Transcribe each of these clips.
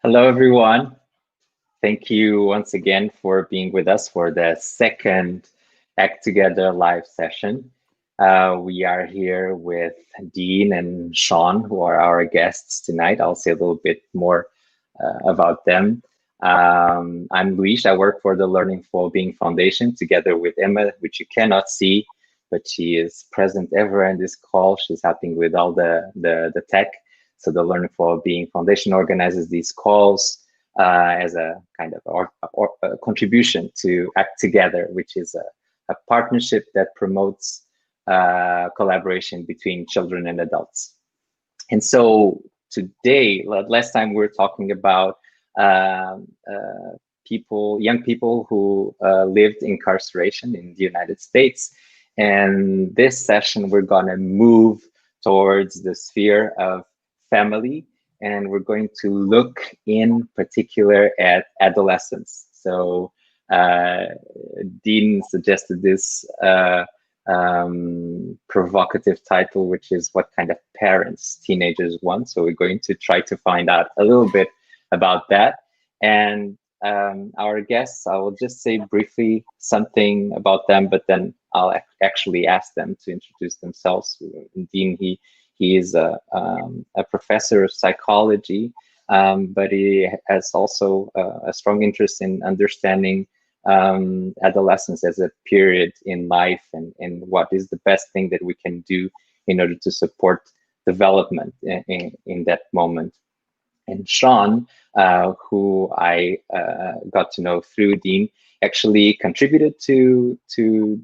Hello, everyone. Thank you once again for being with us for the second Act Together live session. We are here with Dean and Sean, who are our guests tonight. I'll say a little bit more about them. I'm Luis. I work for the Learning for Being Foundation together with Emma, which you cannot see, but she is present everywhere in this call. She's helping with all the tech. So the Learning for Being Foundation organizes these calls as a kind of a contribution to Act Together, which is a partnership that promotes collaboration between children and adults. And so today, last time we were talking about young people who lived incarceration in the United States. And this session, we're gonna move towards the sphere of family, and we're going to look in particular at adolescence. So Dean suggested this provocative title, which is what kind of parents teenagers want. So we're going to try to find out a little bit about that. And our guests, I will just say briefly something about them, but then I'll actually ask them to introduce themselves. Dean, he is a professor of psychology, but he has also a strong interest in understanding adolescence as a period in life and what is the best thing that we can do in order to support development in that moment. And Sean, who I got to know through Dean, actually contributed to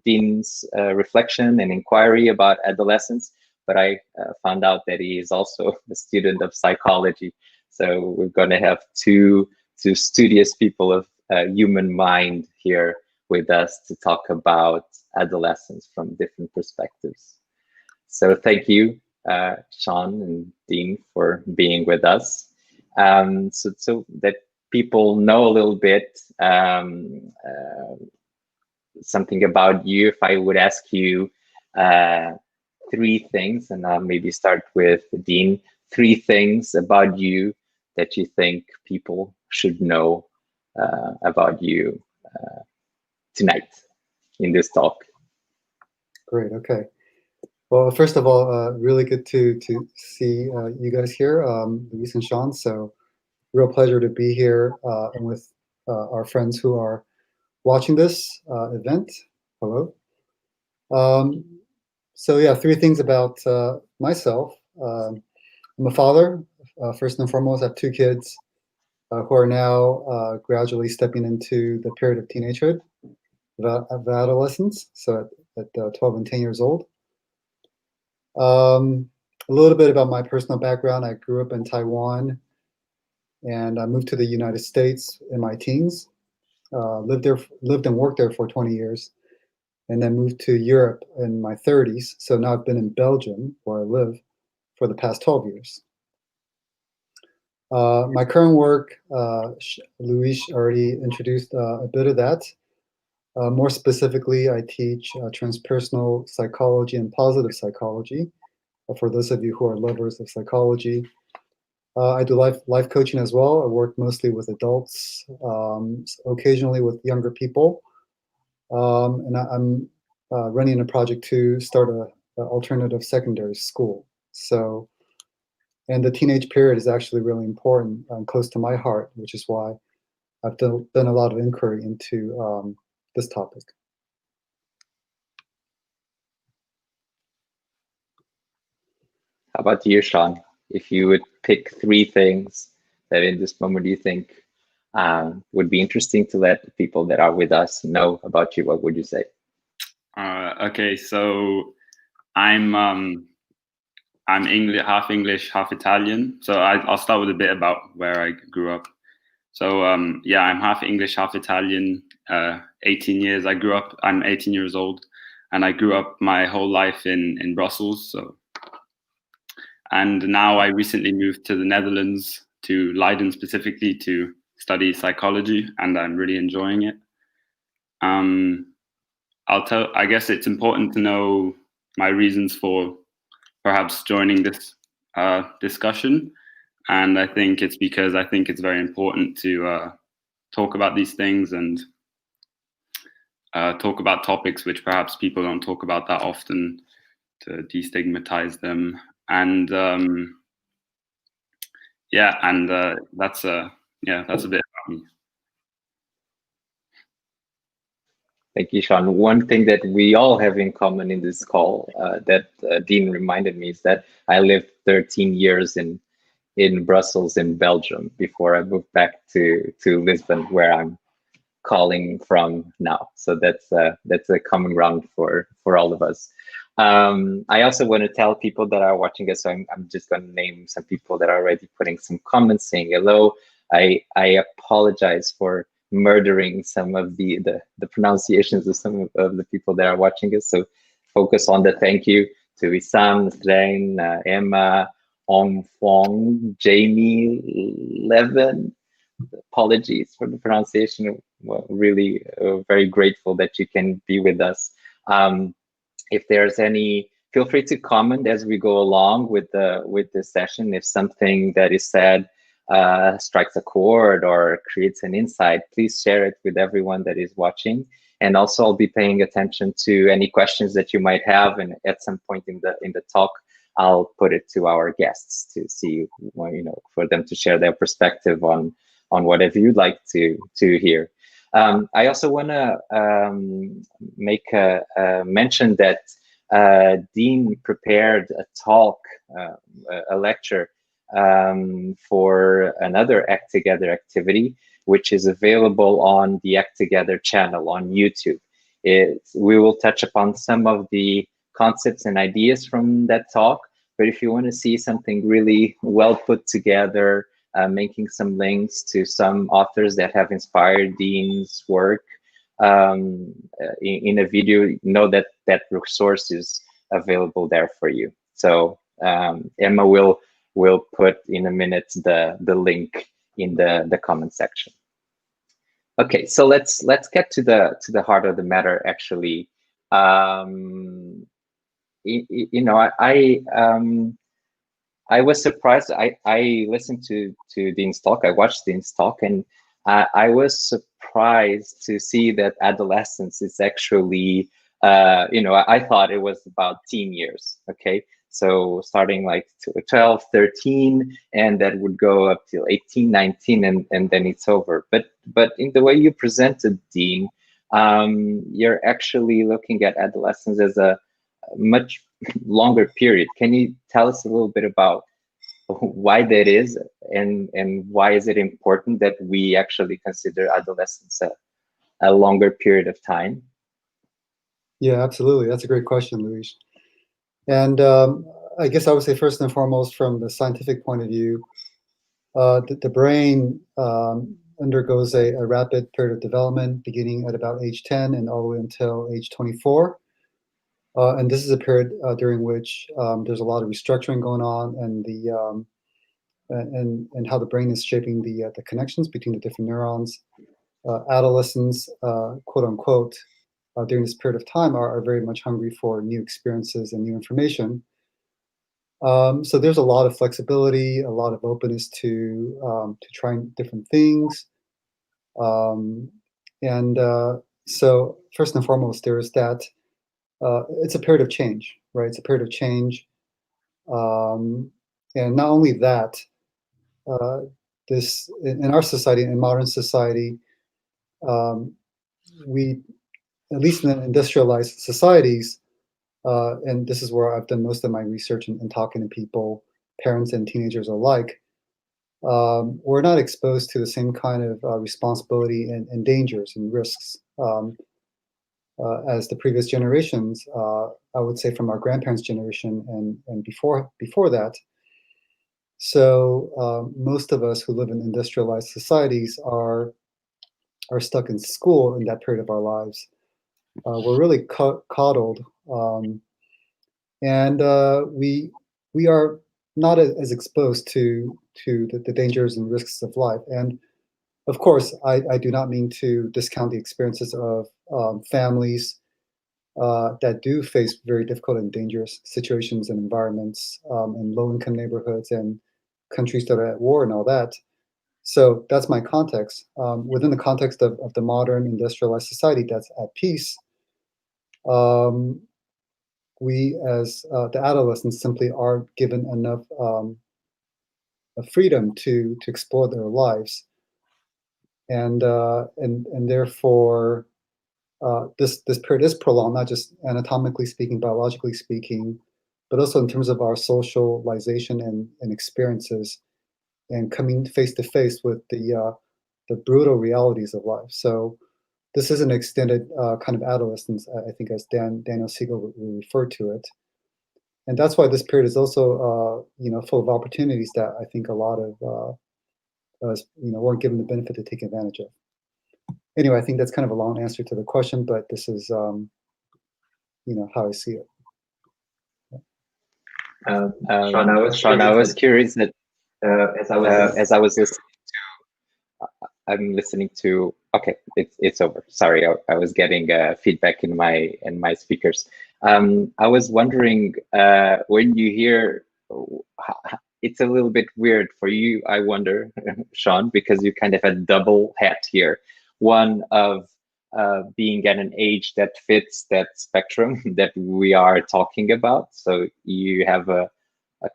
Dean's reflection and inquiry about adolescence, but I found out that he is also a student of psychology. So we're going to have two studious people of human mind here with us to talk about adolescence from different perspectives. So thank you, Sean and Dean, for being with us. So that people know a little bit something about you. If I would ask you three things, and I'll maybe start with Dean, three things about you that you think people should know about you tonight in this talk. Great. Okay. Well, first of all, really good to see you guys here, Luis and Sean. So, real pleasure to be here and with our friends who are watching this event. Hello. So yeah, three things about myself. I'm a father. First and foremost, I have two kids who are now gradually stepping into the period of teenagehood, of adolescence. So at 12 and 10 years old. A little bit about my personal background. I grew up in Taiwan, and I moved to the United States in my teens. Lived and worked there for 20 years, and then moved to Europe in my 30s. So now I've been in Belgium, where I live, for the past 12 years. My current work, Luis already introduced a bit of that. More specifically, I teach transpersonal psychology and positive psychology. For those of you who are lovers of psychology, I do life coaching as well. I work mostly with adults, occasionally with younger people, and I'm running a project to start an alternative secondary school. So, and the teenage period is actually really important and close to my heart, which is why I've done a lot of inquiry into this topic. How about you, Sean? If you would pick three things that in this moment you think would be interesting to let the people that are with us know about you, what would you say? Okay, so I'm English, half English, half Italian. So I'll start with a bit about where I grew up. So yeah, I'm half English, half Italian. 18 years. I'm 18 years old, and I grew up my whole life in Brussels. So, and now I recently moved to the Netherlands, to Leiden specifically, to study psychology, and I'm really enjoying it. I guess it's important to know my reasons for perhaps joining this discussion. And I think it's because I think it's very important to talk about these things and talk about topics which perhaps people don't talk about that often, to destigmatize them. And that's a bit about me. Thank you, Sean. One thing that we all have in common in this call that Dean reminded me is that I lived 13 years in Brussels, in Belgium, before I moved back to Lisbon, where I'm calling from now. So that's a common ground for all of us. I also want to tell people that are watching us, so I'm just going to name some people that are already putting some comments saying hello. I apologize for murdering some of the pronunciations of some of the people that are watching us. So focus on the thank you to Isam, Zrain, Emma, Ong Fong, Jamie, Levin. Apologies for the pronunciation. Well, really very grateful that you can be with us. If there's any, feel free to comment as we go along with the session. If something that is said strikes a chord or creates an insight, please share it with everyone that is watching. And also, I'll be paying attention to any questions that you might have, and at some point in the talk, I'll put it to our guests to see, for them to share their perspective on whatever you'd like to hear. I also want to make a mention that Dean prepared a talk, a lecture for another Act Together activity, which is available on the Act Together channel on YouTube. We will touch upon some of the concepts and ideas from that talk, but if you want to see something really well put together, making some links to some authors that have inspired Dean's work in a video, know that that resource is available there for you. So Emma will put in a minute the link in the comment section. Okay, so let's get to the heart of the matter. Actually, I was surprised. I listened to Dean's talk. I watched Dean's talk, and I was surprised to see that adolescence is actually, I thought it was about teen years. Okay, so starting like 12, 13, and that would go up till 18, 19, and then it's over. But in the way you presented, Dean, you're actually looking at adolescence as a much longer period. Can you tell us a little bit about why that is, and why is it important that we actually consider adolescence a longer period of time? Yeah, absolutely. That's a great question, Luis. And I guess I would say first and foremost, from the scientific point of view, the brain undergoes a rapid period of development beginning at about age 10 and all the way until age 24. And this is a period during which there's a lot of restructuring going on, and and how the brain is shaping the connections between the different neurons. Adolescents, quote unquote, during this period of time are very much hungry for new experiences and new information. So there's a lot of flexibility, a lot of openness to trying different things. So first and foremost, there is that. It's a period of change, right? It's a period of change. And not only that, this in our society, in modern society, we, at least in industrialized societies, and this is where I've done most of my research and talking to people, parents and teenagers alike, we're not exposed to the same kind of responsibility and dangers and risks as the previous generations. I would say from our grandparents' generation and before that. So most of us who live in industrialized societies are stuck in school in that period of our lives. We're really coddled, and we are not as exposed to the dangers and risks of life. And of course, I do not mean to discount the experiences of families that do face very difficult and dangerous situations and environments in low-income neighborhoods and countries that are at war and all that. So that's my context. Within the context of the modern industrialized society that's at peace, we as the adolescents simply aren't given enough freedom to explore their lives, and therefore this period is prolonged, not just anatomically speaking, biologically speaking, but also in terms of our socialization and experiences, and coming face to face with the brutal realities of life. So this is an extended kind of adolescence, I think, as Daniel Siegel referred to it. And that's why this period is also, full of opportunities that I think a lot of us, weren't given the benefit to take advantage of. Anyway, I think that's kind of a long answer to the question, but this is, how I see it. Sean, I was curious that as I was listening I'm listening to. Okay, it's over. Sorry, I was getting feedback in my speakers. I was wondering when you hear, it's a little bit weird for you, I wonder, Sean, because you kind of had double hat here. One of being at an age that fits that spectrum that we are talking about. So you have a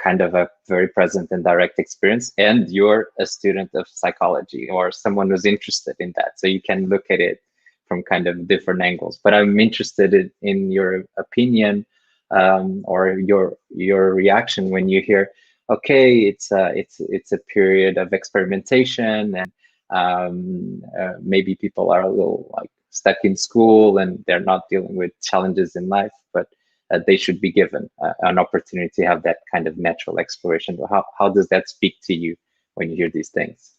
kind of a very present and direct experience, and you're a student of psychology or someone who's interested in that. So you can look at it from kind of different angles. But I'm interested in your opinion or your reaction when you hear, okay, it's a period of experimentation, and maybe people are a little like stuck in school and they're not dealing with challenges in life, but they should be given an opportunity to have that kind of natural exploration. How does that speak to you when you hear these things?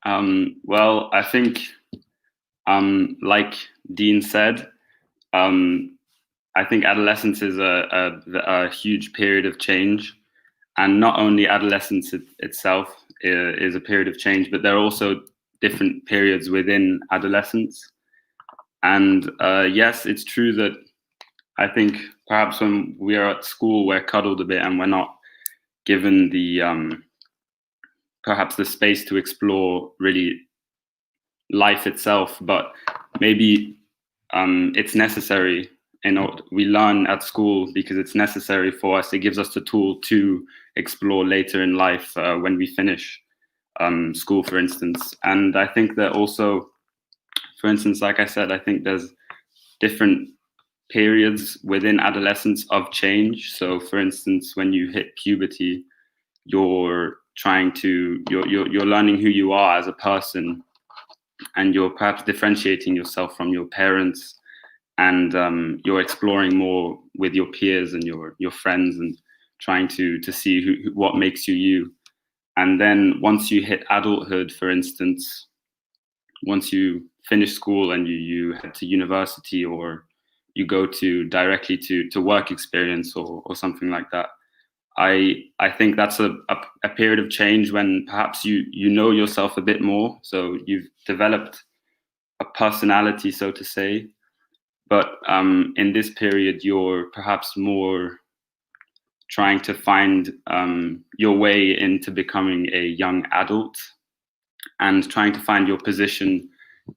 Well, I think, like Dean said, I think adolescence is a huge period of change, and not only adolescence itself is a period of change, but there are also different periods within adolescence. And yes, it's true that I think perhaps when we are at school, we're cuddled a bit and we're not given the perhaps the space to explore really life itself. But maybe it's necessary. We learn at school because it's necessary for us. It gives us the tool to explore later in life when we finish school, for instance. And I think that also, for instance, like I said, I think there's different periods within adolescence of change. So for instance, when you hit puberty, you're learning who you are as a person, and you're perhaps differentiating yourself from your parents, and you're exploring more with your peers and your friends, and trying to see what makes you you. And then once you hit adulthood, for instance, once you finish school and you head to university, or you go directly to work experience or something like that, I think that's a period of change when perhaps you know yourself a bit more. So you've developed a personality, so to say. But in this period, you're perhaps more trying to find your way into becoming a young adult, and trying to find your position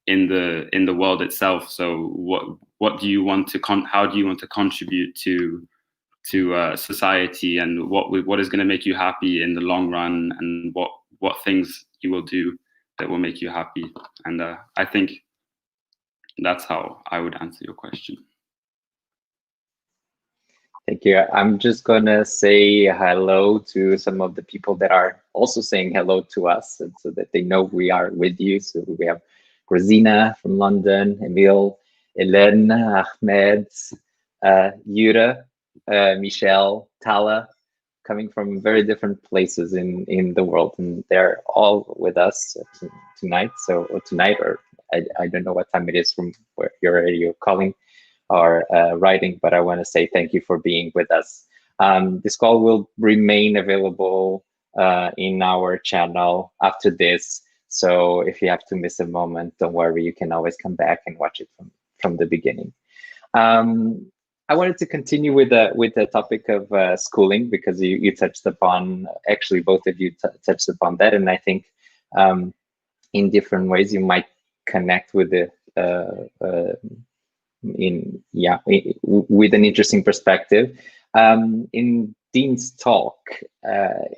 in the world itself. So what do you want to how do you want to contribute to society, and what is going to make you happy in the long run, and what things you will do that will make you happy. And I think that's how I would answer your question. Thank you. I'm just gonna say hello to some of the people that are also saying hello to us, and so that they know we are with you. So we have Rosina from London, Emil, Hélène, Ahmed, Yura, Michelle, Tala, coming from very different places in the world, and they're all with us tonight. Or tonight, or I don't know what time it is from where you're calling or writing, but I want to say thank you for being with us. This call will remain available in our channel after this. So if you have to miss a moment, don't worry, you can always come back and watch it from the beginning. I wanted to continue with the topic of schooling, because you touched upon, actually both of you touched upon that, and I think in different ways you might connect with it with an interesting perspective. In Dean's talk,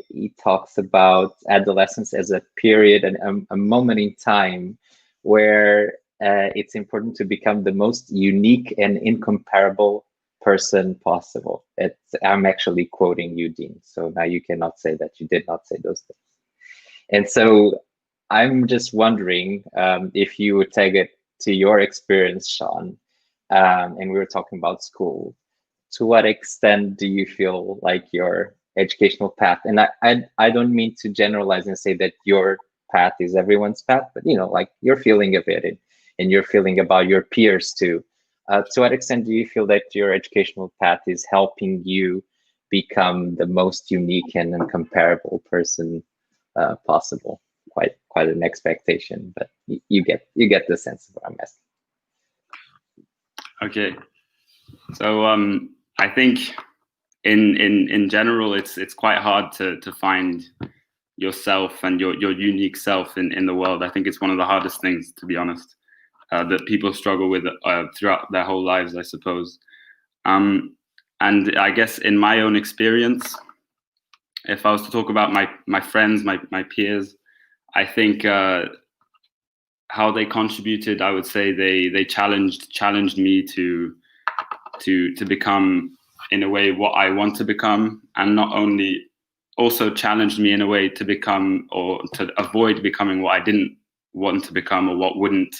he talks about adolescence as a period and a moment in time where it's important to become the most unique and incomparable person possible. I'm actually quoting you, Dean, so now you cannot say that you did not say those things. And so I'm just wondering if you would take it to your experience, Sean, and we were talking about school. To what extent do you feel like your educational path, and I don't mean to generalize and say that your path is everyone's path, but like your feeling of it and your feeling about your peers too. To what extent do you feel that your educational path is helping you become the most unique and incomparable person possible? Quite an expectation, but you get the sense of what I'm asking. Okay, so I think in general it's quite hard to find yourself and your unique self in the world. I think it's one of the hardest things, to be honest, that people struggle with throughout their whole lives, I suppose. And I guess in my own experience, if I was to talk about my friends, my peers, I think how they contributed, I would say they challenged me to become, in a way, what I want to become, and not only also challenged me in a way to become, or to avoid becoming, what I didn't want to become, or what wouldn't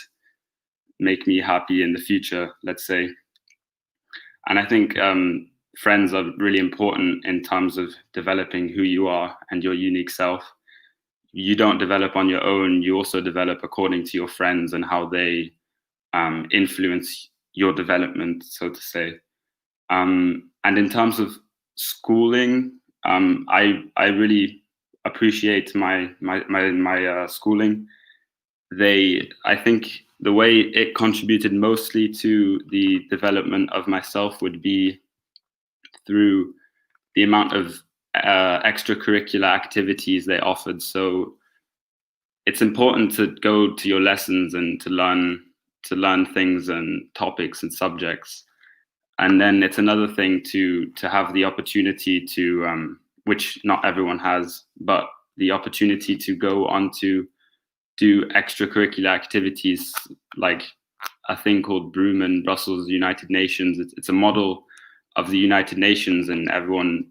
make me happy in the future, let's say. And I think friends are really important in terms of developing who you are and your unique self. You don't develop on your own, you also develop according to your friends and how they influence your development, so to say. And in terms of schooling, I really appreciate my schooling. I think the way it contributed mostly to the development of myself would be through the amount of extracurricular activities they offered. So it's important to go to your lessons and to learn things and topics and subjects. And then it's another thing to have the opportunity to, which not everyone has, but the opportunity to go on to do extracurricular activities, like a thing called Broom, Brussels United Nations. It's a model of the United Nations, and everyone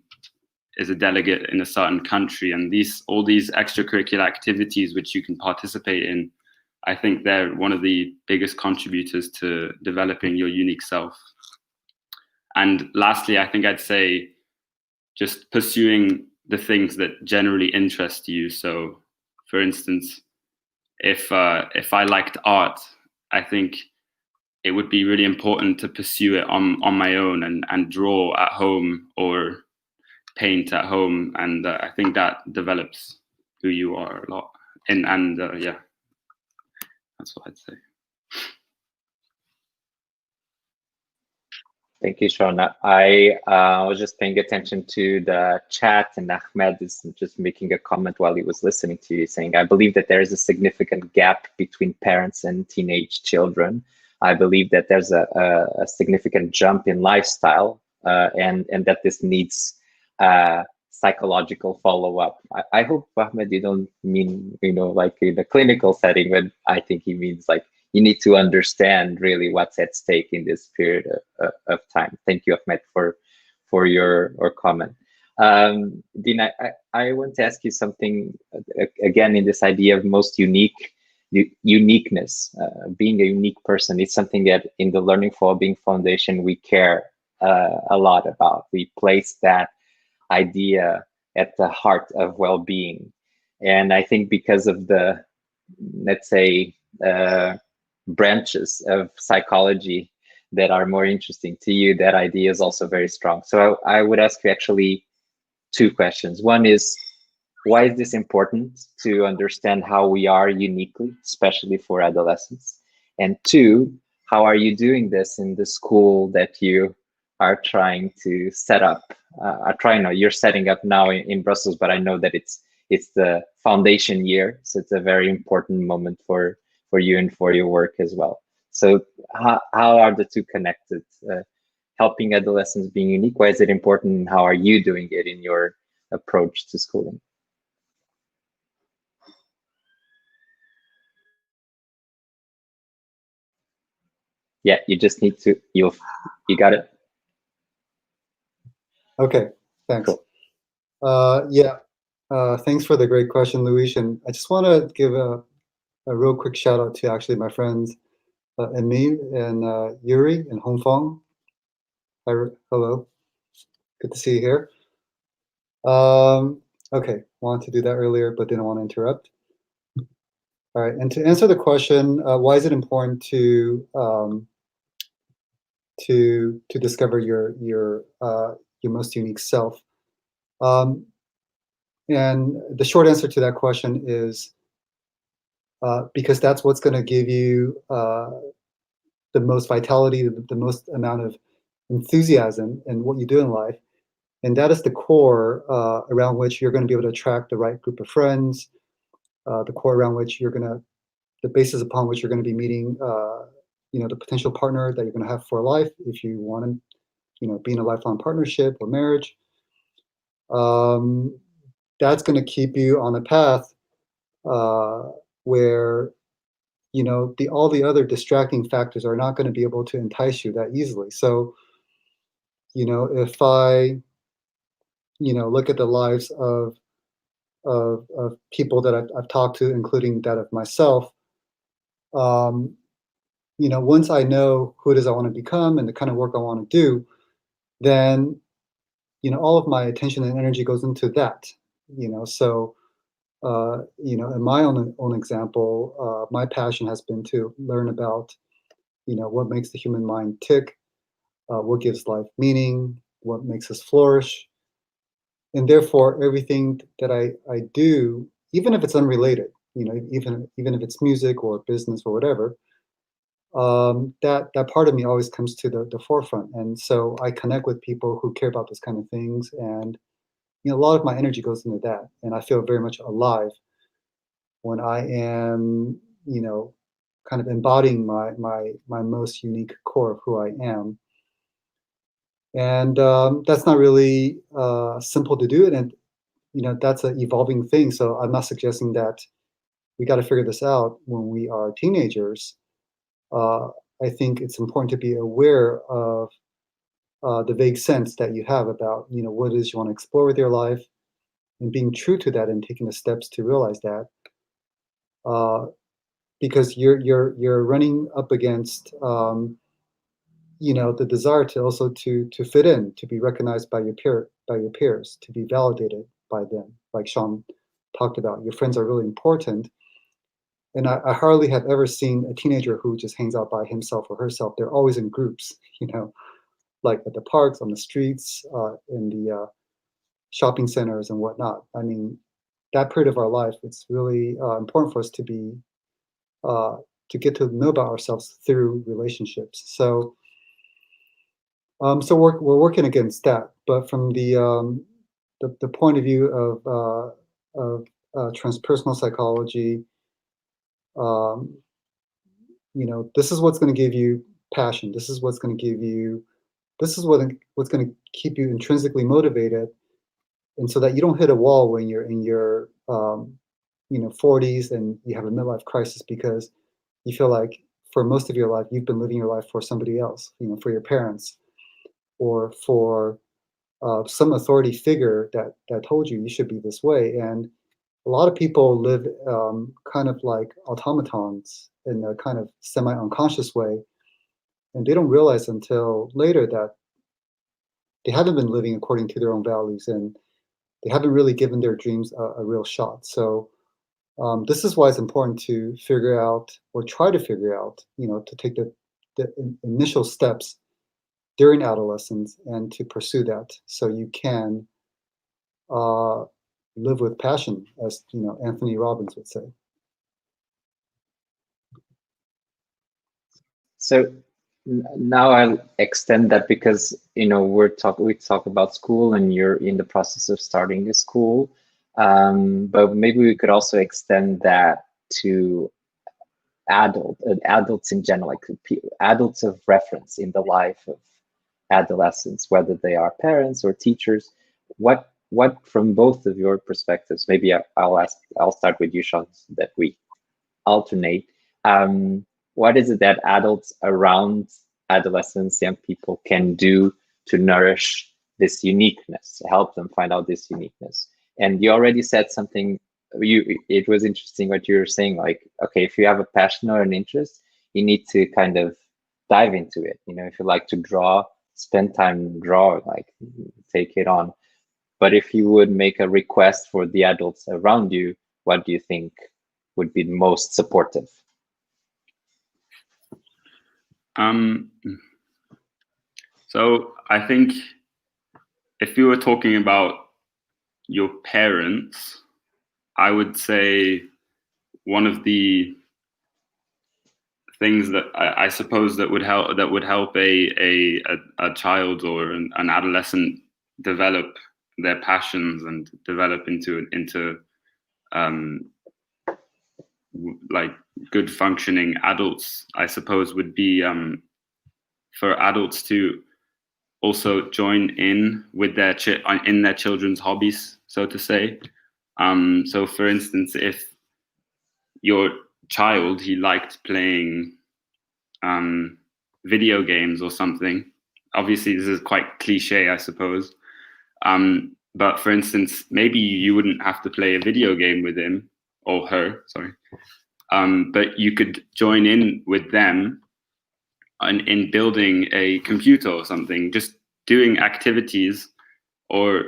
is a delegate in a certain country. And all these extracurricular activities which you can participate in, I think they're one of the biggest contributors to developing your unique self. And lastly, I think I'd say just pursuing the things that generally interest you. So, for instance, if I liked art, I think it would be really important to pursue it on my own and draw at home or paint at home. And I think that develops who you are a lot. And yeah, that's what I'd say. Thank you, Sean. I was just paying attention to the chat, and Ahmed is just making a comment while he was listening to you, saying, I believe that there is a significant gap between parents and teenage children. I believe that there's a significant jump in lifestyle and that this needs psychological follow-up. I hope, Ahmed, you don't mean, like in a clinical setting, but I think he means like you need to understand really what's at stake in this period of time. Thank you, Ahmed, for your comment. Dean, I want to ask you something again in this idea of most uniqueness. Being a unique person is something that in the Learning for Wellbeing Foundation we care a lot about. We place that idea at the heart of well-being, and I think because of the, let's say, branches of psychology that are more interesting to you, that idea is also very strong. So I would ask you actually two questions. One is, why is this important to understand how we are uniquely, especially for adolescents? And two, how are you doing this in the school that you are trying to set up. You're setting up now in Brussels, but I know that it's the foundation year, so it's a very important moment for you and for your work as well. So how are the two connected? Helping adolescents being unique, why is it important, and how are you doing it in your approach to schooling? Yeah, you just need to, you got it? Okay, thanks. Cool. Yeah, thanks for the great question, Luis. And I just want to give a real quick shout out to actually my friends Emil and Yuri and Hongfang. Hello, good to see you here. Okay, wanted to do that earlier, but didn't want to interrupt. All right, and to answer the question, why is it important to discover your most unique self? And the short answer to that question is because that's what's going to give you the most vitality, the most amount of enthusiasm in what you do in life. And that is the core around which you're going to be able to attract the right group of friends, the core around which the basis upon which you're going to be meeting, the potential partner that you're going to have for life if you want to, be in a lifelong partnership or marriage. That's going to keep you on a path where all the other distracting factors are not going to be able to entice you that easily. So, if I, look at the lives of people that I've talked to, including that of myself, once I know who it is I want to become and the kind of work I want to do, then, all of my attention and energy goes into that. So, in my own example, my passion has been to learn about, what makes the human mind tick, what gives life meaning, what makes us flourish. And therefore, everything that I do, even if it's unrelated, even if it's music or business or whatever, that part of me always comes to the forefront. And so I connect with people who care about those kind of things. And, a lot of my energy goes into that. And I feel very much alive when I am, kind of embodying my most unique core of who I am. And that's not really simple to do. And, that's an evolving thing. So I'm not suggesting that we got to figure this out when we are teenagers. I think it's important to be aware of the vague sense that you have about, what it is you want to explore with your life, and being true to that and taking the steps to realize that. Because you're running up against the desire to also to fit in, to be recognized by your peers, to be validated by them. Like Sean talked about, your friends are really important. And I hardly have ever seen a teenager who just hangs out by himself or herself. They're always in groups, like at the parks, on the streets, in the shopping centers and whatnot. I mean, that period of our life, it's really important for us to be to get to know about ourselves through relationships. So, so we're working against that. But from the point of view of transpersonal psychology, this is what's going to give you passion. This is what's going to give you. This is what's going to keep you intrinsically motivated, and so that you don't hit a wall when you're in your 40s and you have a midlife crisis because you feel like for most of your life you've been living your life for somebody else, for your parents or for some authority figure that told you should be this way. And a lot of people live kind of like automatons in a kind of semi-unconscious way, and they don't realize until later that they haven't been living according to their own values, and they haven't really given their dreams a real shot. So this is why it's important to figure out or try to figure out, to take the initial steps during adolescence and to pursue that so you can live with passion, as Anthony Robbins would say. So now I'll extend that because we talk about school and you're in the process of starting a school, but maybe we could also extend that to adults in general, like adults of reference in the life of adolescents, whether they are parents or teachers. What from both of your perspectives? Maybe I'll start with you, Sean, so that we alternate. What is it that adults around adolescents, young people can do to nourish this uniqueness, help them find out this uniqueness? And you already said something. It was interesting what you were saying. Like, okay, if you have a passion or an interest, you need to kind of dive into it. If you like to draw, spend time drawing, like take it on. But if you would make a request for the adults around you, what do you think would be most supportive? So I think if you were talking about your parents, I would say one of the things that I suppose that would help a child or an adolescent develop their passions and develop into like good functioning adults, I suppose, would be for adults to also join in with their children's hobbies, so to say. So for instance, if your child, he liked playing video games or something, obviously this is quite cliche, I suppose, but for instance, maybe you wouldn't have to play a video game with him or her, sorry, but you could join in with them in building a computer or something, just doing activities, or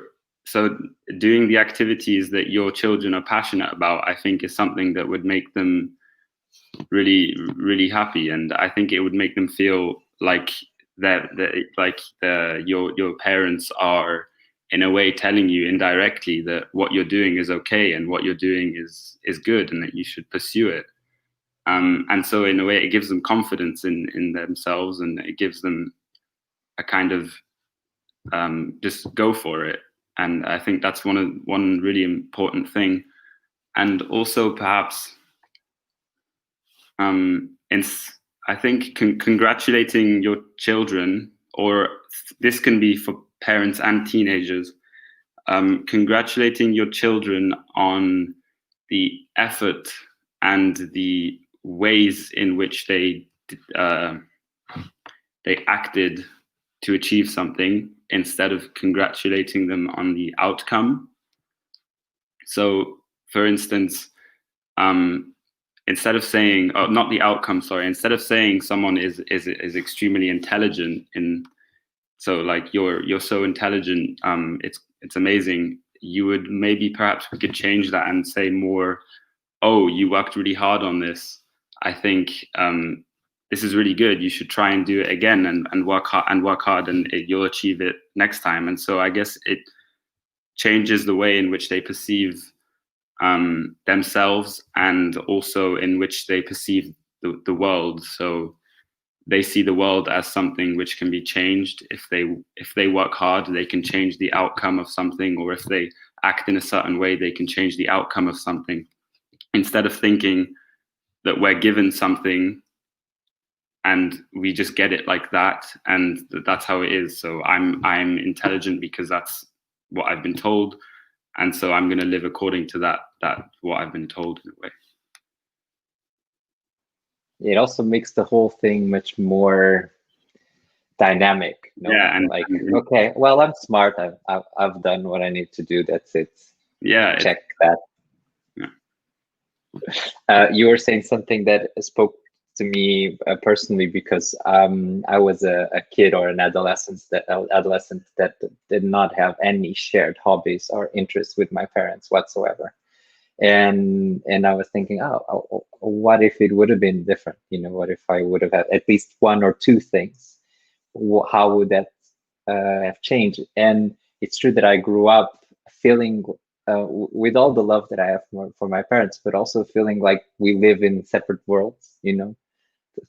so doing the activities that your children are passionate about, I think is something that would make them really, really happy. And I think it would make them feel like your parents are in a way telling you indirectly that what you're doing is okay and what you're doing is good and that you should pursue it. And so in a way, it gives them confidence in themselves, and it gives them a kind of just go for it. And I think that's one really important thing. And also perhaps, I think congratulating your children, or this can be for parents and teenagers, congratulating your children on the effort and the ways in which they acted to achieve something, instead of congratulating them on the outcome. So, for instance, instead of saying, not the outcome, sorry, instead of saying someone is extremely intelligent, so like you're so intelligent, it's amazing, you would maybe perhaps we could change that and say more, oh, you worked really hard on this. I think this is really good. You should try and do it again and work hard, and you'll achieve it next time. And so I guess it changes the way in which they perceive themselves, and also in which they perceive the world. So they see the world as something which can be changed. If they work hard, they can change the outcome of something, or if they act in a certain way, they can change the outcome of something. Instead of thinking that we're given something and we just get it like that, and that's how it is. So I'm intelligent because that's what I've been told, and so I'm going to live according to that what I've been told, in a way. It also makes the whole thing much more dynamic. Yeah, and like, okay, well, I'm smart. I've done what I need to do. That's it. Yeah, check that. Yeah. You were saying something that spoke to me personally, because I was a kid or an adolescent that did not have any shared hobbies or interests with my parents whatsoever. And I was thinking, oh, what if it would have been different? What if I would have had at least one or two things? How would that have changed? And it's true that I grew up feeling with all the love that I have for my parents, but also feeling like we live in separate worlds.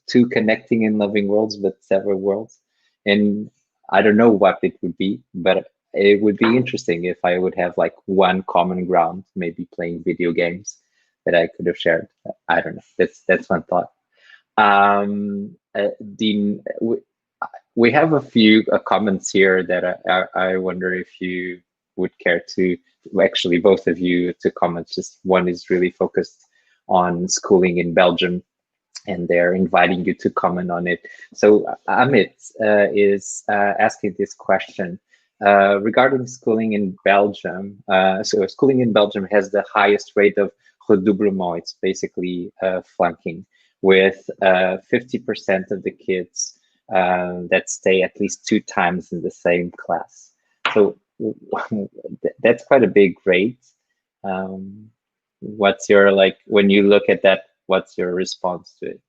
two connecting and loving worlds, but several worlds. And I don't know what it would be, but it would be interesting if I would have like one common ground, maybe playing video games that I could have shared. I don't know. That's one thought. Dean, we have a few comments here that I wonder if you would care to, actually both of you to comment. Just one is really focused on schooling in Belgium, and they're inviting you to comment on it. So Amit is asking this question regarding schooling in Belgium. So schooling in Belgium has the highest rate of redoublement. It's basically flunking, with 50% of the kids that stay at least 2 times in the same class. So that's quite a big rate. What's your, like, when you look at that, what's your response to it?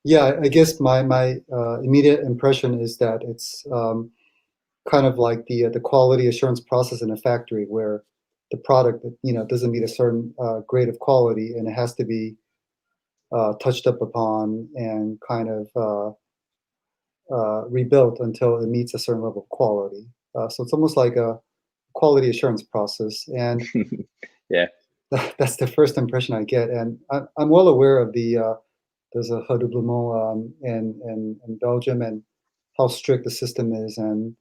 Yeah, I guess my immediate impression is that it's kind of like the quality assurance process in a factory, where the product, doesn't meet a certain grade of quality, and it has to be touched up upon and kind of rebuilt until it meets a certain level of quality. So it's almost like a quality assurance process, and yeah, that's the first impression I get. And I'm well aware of there's a redoublement in Belgium, and how strict the system is, and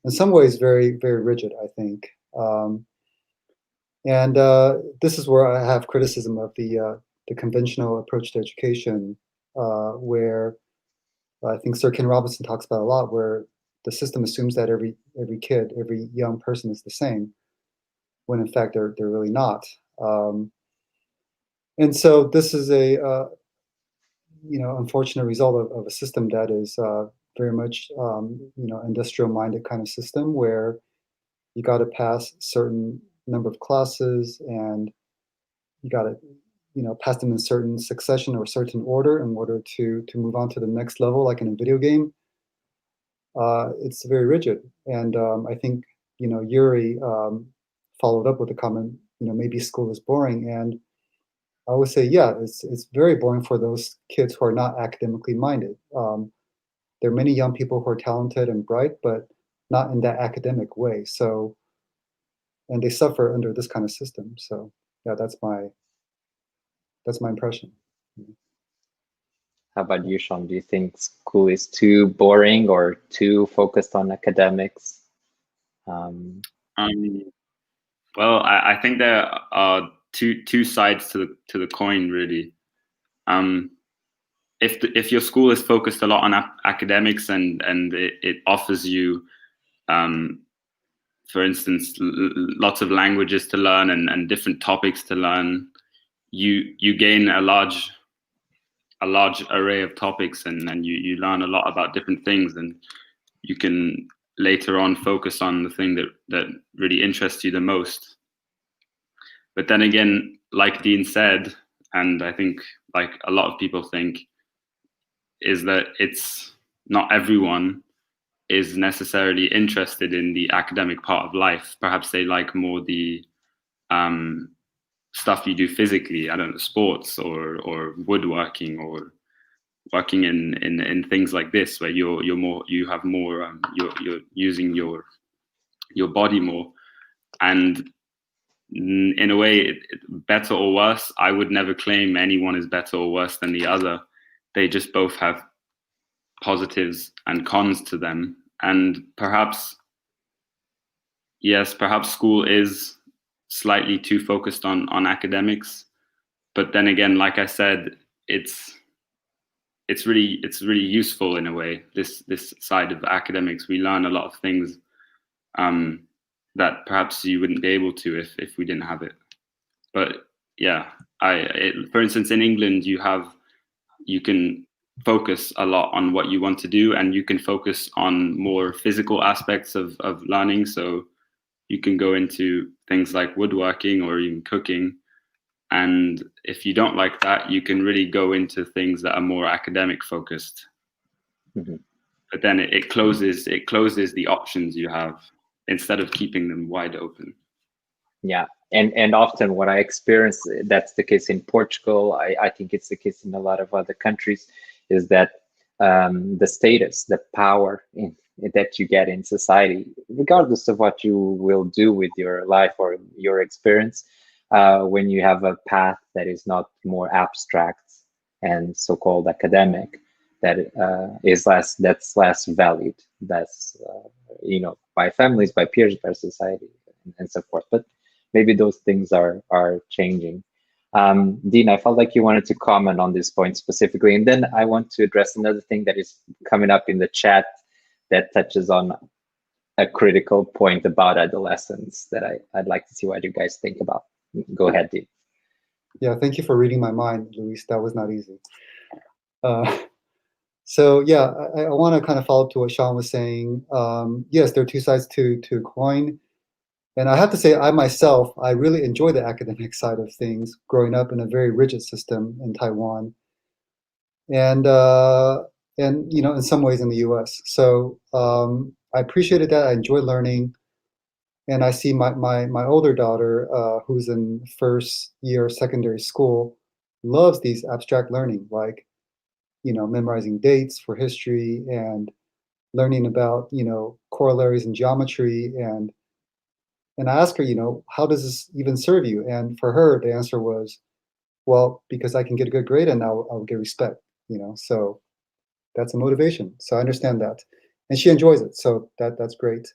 in some ways very, very rigid, I think. And this is where I have criticism of the conventional approach to education, where I think Sir Ken Robinson talks about a lot, where the system assumes that every kid, every young person is the same, when in fact they're really not. And so this is a unfortunate result of a system that is very much industrial minded kind of system, where you got to pass certain number of classes, and you got to pass them in certain succession or certain order in order to move on to the next level, like in a video game. It's very rigid, and I think Yuri followed up with a comment, maybe school is boring, and I would say, yeah, it's very boring for those kids who are not academically minded. There are many young people who are talented and bright, but not in that academic way. So, and they suffer under this kind of system. So, yeah, that's my impression. How about you, Sean? Do you think school is too boring or too focused on academics? Well, I think there are two sides to the coin, really. If your school is focused a lot on academics, and it offers you, for instance, lots of languages to learn and different topics to learn, you gain a large array of topics, and you learn a lot about different things, and you can later on focus on the thing that really interests you the most. But then again, like Dean said, and I think like a lot of people think, is that it's not everyone is necessarily interested in the academic part of life. Perhaps they like more the stuff you do physically, I don't know, sports or woodworking, or working in things like this, where you're using your body more. And in a way, better or worse, I would never claim anyone is better or worse than the other. They just both have positives and cons to them. And perhaps school is slightly too focused on academics, but then again, like I said, it's really useful in a way. This side of academics, we learn a lot of things that perhaps you wouldn't be able to if we didn't have it. But yeah, for instance, in England, you can focus a lot on what you want to do, and you can focus on more physical aspects of learning. So you can go into things like woodworking or even cooking. And if you don't like that, you can really go into things that are more academic focused. Mm-hmm. But then it closes the options you have, instead of keeping them wide open. Yeah, and often what I experience, that's the case in Portugal. I think it's the case in a lot of other countries, is that the status, the power that you get in society, regardless of what you will do with your life or your experience, when you have a path that is not more abstract and so-called academic, that that's less valued. That's by families, by peers, by society, and so forth. But maybe those things are changing. Dean, I felt like you wanted to comment on this point specifically, and then I want to address another thing that is coming up in the chat that touches on a critical point about adolescence that I'd like to see what you guys think about. Go ahead, Dean. Yeah, thank you for reading my mind, Luis. That was not easy. So yeah, I want to kind of follow up to what Sean was saying. Yes, there are two sides to a coin. And I have to say, I myself, I really enjoy the academic side of things, growing up in a very rigid system in Taiwan, and in some ways in the U.S. So I appreciated that. I enjoy learning, and I see my older daughter, who's in first year secondary school, loves these abstract learning, like memorizing dates for history and learning about corollaries in geometry. And I asked her, how does this even serve you? And for her, the answer was, well, because I can get a good grade and I'll get respect, so that's a motivation. So I understand that. And she enjoys it. So that's great.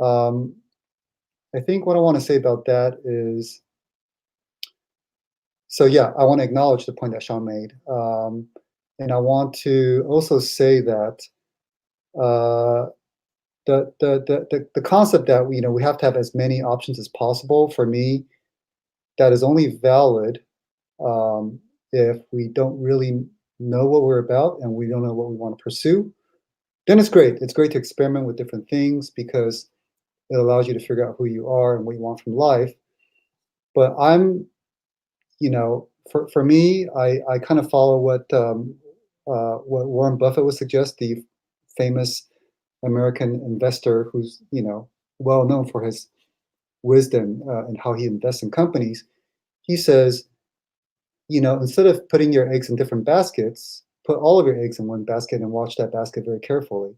I think what I want to say about that is, so yeah, I want to acknowledge the point that Sean made. And I want to also say that the concept that we have to have as many options as possible, for me, that is only valid if we don't really know what we're about and we don't know what we want to pursue. Then it's great. It's great to experiment with different things because it allows you to figure out who you are and what you want from life. But for me, I kind of follow what Warren Buffett would suggest, the famous American investor who's well known for his wisdom and how he invests in companies. He says, instead of putting your eggs in different baskets, put all of your eggs in one basket and watch that basket very carefully.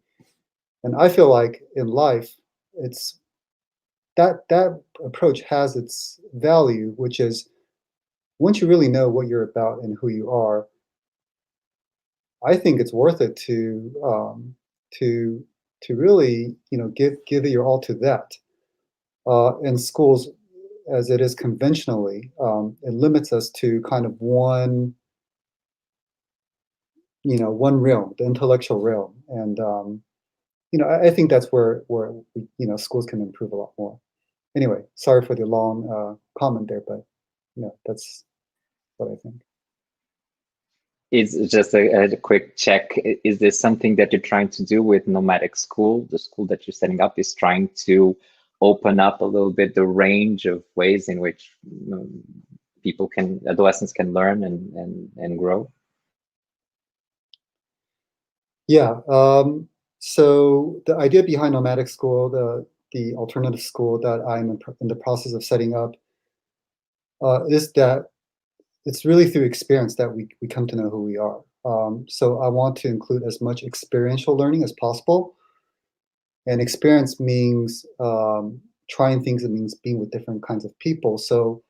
And I feel like in life, it's that approach has its value, which is once you really know what you're about and who you are, I think it's worth it to really give it your all to that. In schools, as it is conventionally, it limits us to kind of one realm, the intellectual realm, and I think that's where schools can improve a lot more. Anyway, sorry for the long comment there, but that's what I think. It's just a quick check. Is this something that you're trying to do with Nomadic School? The school that you're setting up is trying to open up a little bit the range of ways in which adolescents can learn and grow? Yeah. So the idea behind Nomadic School, the alternative school that I'm in the process of setting up, is that it's really through experience that we come to know who we are. So I want to include as much experiential learning as possible. And experience means trying things. It means being with different kinds of people. So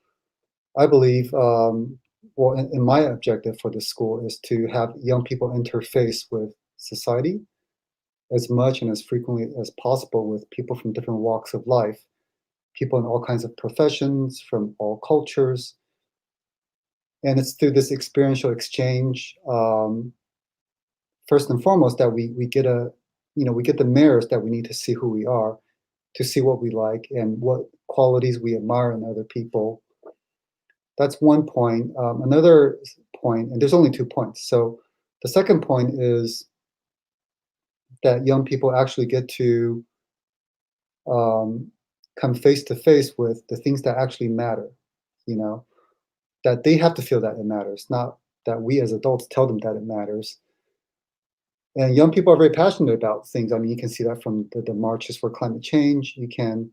I believe, in my objective for this school is to have young people interface with society as much and as frequently as possible with people from different walks of life, people in all kinds of professions, from all cultures. And it's through this experiential exchange, first and foremost, that we get we get the mirrors that we need to see who we are, to see what we like and what qualities we admire in other people. That's one point. Another point, and there's only 2 points. So the second point is that young people actually get to come face to face with the things that actually matter, that they have to feel that it matters, not that we as adults tell them that it matters. And young people are very passionate about things. I mean, you can see that from the marches for climate change. You can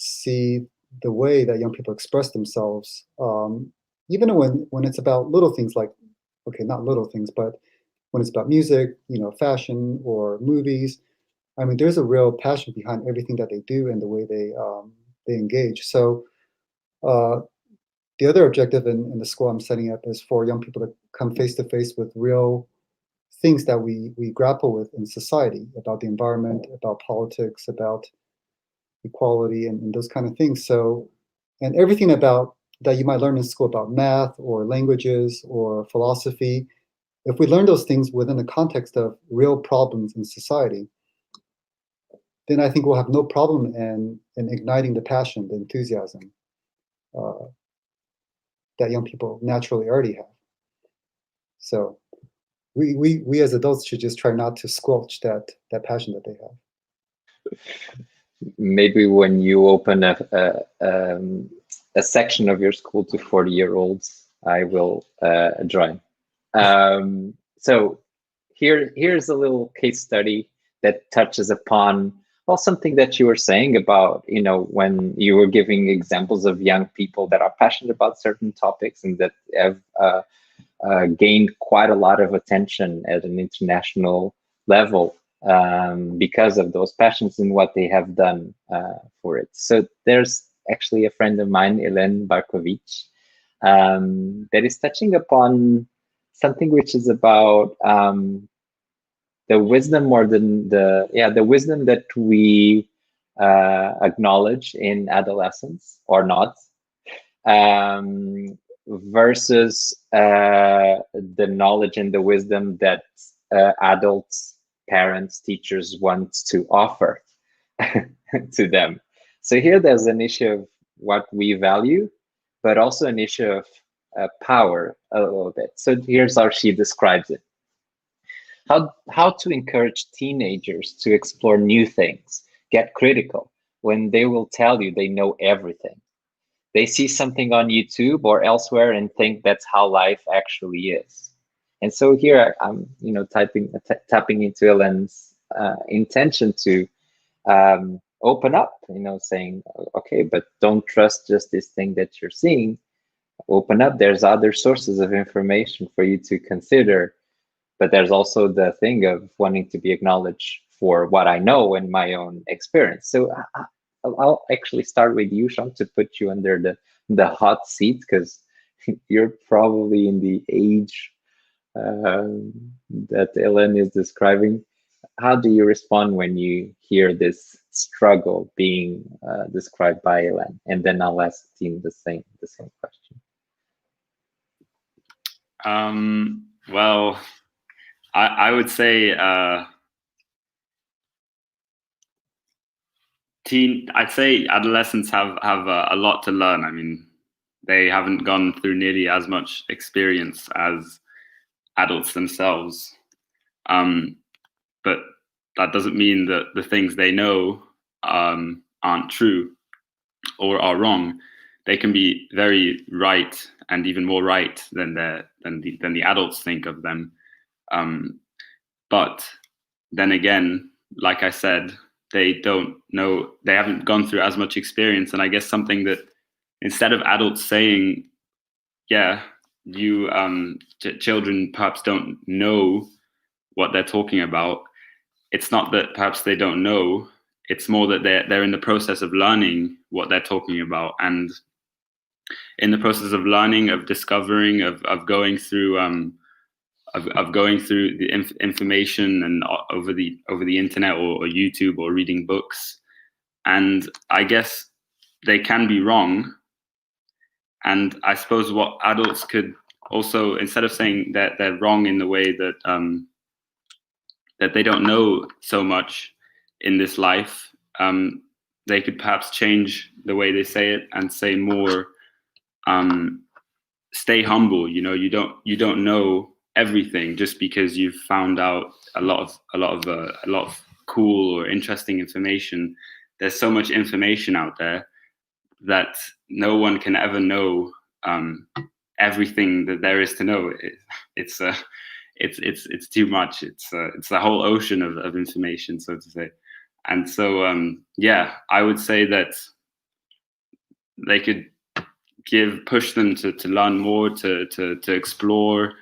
see the way that young people express themselves, even when it's about little things like, okay, not little things, but when it's about music, fashion or movies. I mean, there's a real passion behind everything that they do and the way they engage. So the other objective in the school I'm setting up is for young people to come face to face with real things that we grapple with in society, about the environment, about politics, about equality, and those kind of things. So, and everything about that you might learn in school about math or languages or philosophy, if we learn those things within the context of real problems in society, then I think we'll have no problem in igniting the passion, the enthusiasm that young people naturally already have. So we as adults should just try not to squelch that passion that they have. Maybe when you open a section of your school to 40-year-olds, I will join. So here's a little case study that touches upon, well, something that you were saying about, when you were giving examples of young people that are passionate about certain topics and that have gained quite a lot of attention at an international level because of those passions and what they have done for it. So there's actually a friend of mine, Elen Barkovic, that is touching upon something which is about the wisdom, or the wisdom that we acknowledge in adolescence or not, versus the knowledge and the wisdom that adults, parents, teachers want to offer to them. So here there's an issue of what we value, but also an issue of power a little bit. So here's how she describes it. How to encourage teenagers to explore new things, get critical, when they will tell you they know everything. They see something on YouTube or elsewhere and think that's how life actually is. And so here I'm, tapping into Ellen's intention to open up, saying, okay, but don't trust just this thing that you're seeing. Open up. There's other sources of information for you to consider. But there's also the thing of wanting to be acknowledged for what I know and my own experience. So I'll actually start with you, Sean, to put you under the hot seat, because you're probably in the age that Ellen is describing. How do you respond when you hear this struggle being described by Ellen? And then I'll ask the team the same question. Well, I would say I'd say adolescents have a lot to learn. I mean, they haven't gone through nearly as much experience as adults themselves. But that doesn't mean that the things they know aren't true or are wrong. They can be very right, and even more right than the adults think of them. But then again, like I said, they don't know, they haven't gone through as much experience. And I guess something that, instead of adults saying, yeah, you children perhaps don't know what they're talking about, it's not that perhaps they don't know, it's more that they're in the process of learning what they're talking about, and in the process of learning, of discovering, of going through going through the information and over the internet or YouTube, or reading books. And I guess they can be wrong. And I suppose what adults could also, instead of saying that they're wrong in the way that that they don't know so much in this life, they could perhaps change the way they say it and say more, stay humble. You don't know everything just because you've found out a lot of cool or interesting information. There's so much information out there that no one can ever know everything that there is to know. It's too much. It's a whole ocean of information, so to say. And so yeah, I would say that they could push them to learn more, to explore,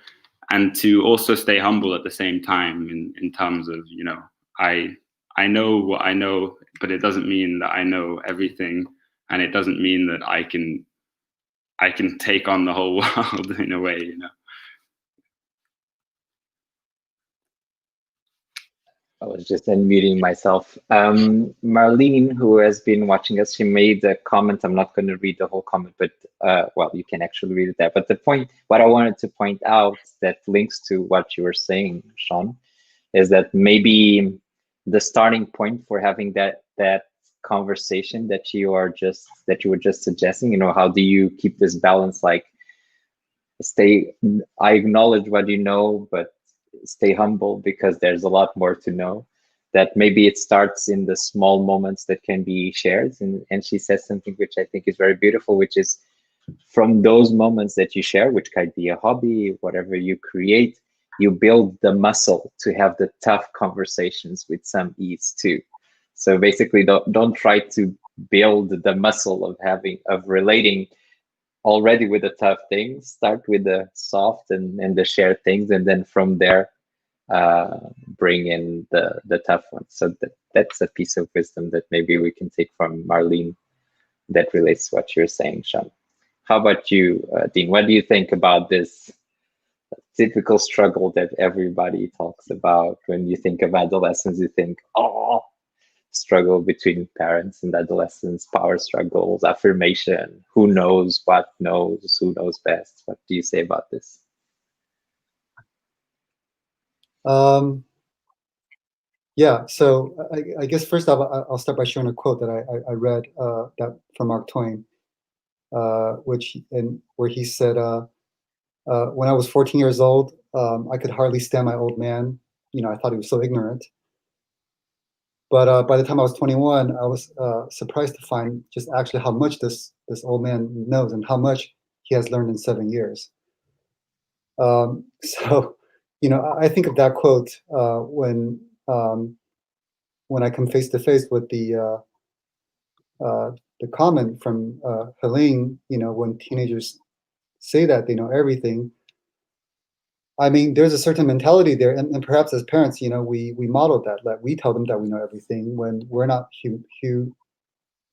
and to also stay humble at the same time, in terms of, you know, I know what I know, but it doesn't mean that I know everything, and it doesn't mean that I can take on the whole world in a way, you know. I was just unmuting myself. Marlene, who has been watching us, she made a comment. I'm not going to read the whole comment, but well, you can actually read it there. But the point, what I wanted to point out that links to what you were saying, Sean, is that maybe the starting point for having that conversation that you were just suggesting, you know, how do you keep this balance, like I acknowledge what you know, but stay humble because there's a lot more to know. That maybe it starts in the small moments that can be shared. And she says something which I think is very beautiful, which is from those moments that you share, which could be a hobby, whatever you create, you build the muscle to have the tough conversations with some ease too. So basically, don't try to build the muscle of relating already with the tough things. Start with the soft and the shared things, and then from there bring in the tough ones. So that's a piece of wisdom that maybe we can take from Marlene that relates to what you're saying, Sean. How about you, Dean? What do you think about this typical struggle that everybody talks about? When you think of adolescents, you think, oh, struggle between parents and adolescents, power struggles, affirmation, who knows what knows, who knows best. What do you say about this? Yeah, so I guess first off, I'll start by showing a quote that I read that from Mark Twain, where he said, when I was 14 years old, I could hardly stand my old man. You know, I thought he was so ignorant. But by the time I was 21, I was surprised to find just actually how much this old man knows and how much he has learned in 7 years. So, you know, I think of that quote when I come face to face with the comment from Helene, you know, when teenagers say that they know everything. I mean, there's a certain mentality there, and perhaps as parents, you know, we model that. Like we tell them that we know everything when we're not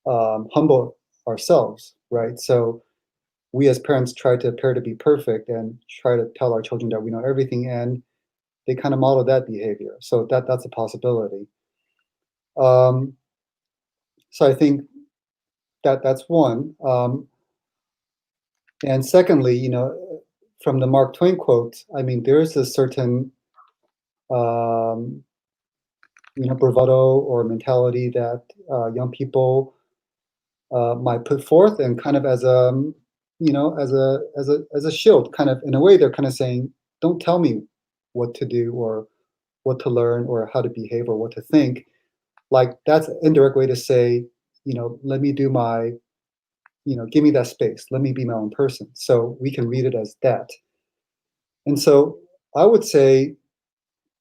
humble ourselves, right? So we as parents try to appear to be perfect and try to tell our children that we know everything, and they kind of model that behavior. So that's a possibility. So I think that's one. And secondly, you know, from the Mark Twain quote, I mean, there is a certain you know, bravado or mentality that young people might put forth, and kind of as a, you know, as a shield, kind of in a way, they're kind of saying, "Don't tell me what to do or what to learn or how to behave or what to think." Like that's an indirect way to say, you know, let me do my, you know, give me that space. Let me be my own person. So we can read it as that. And so I would say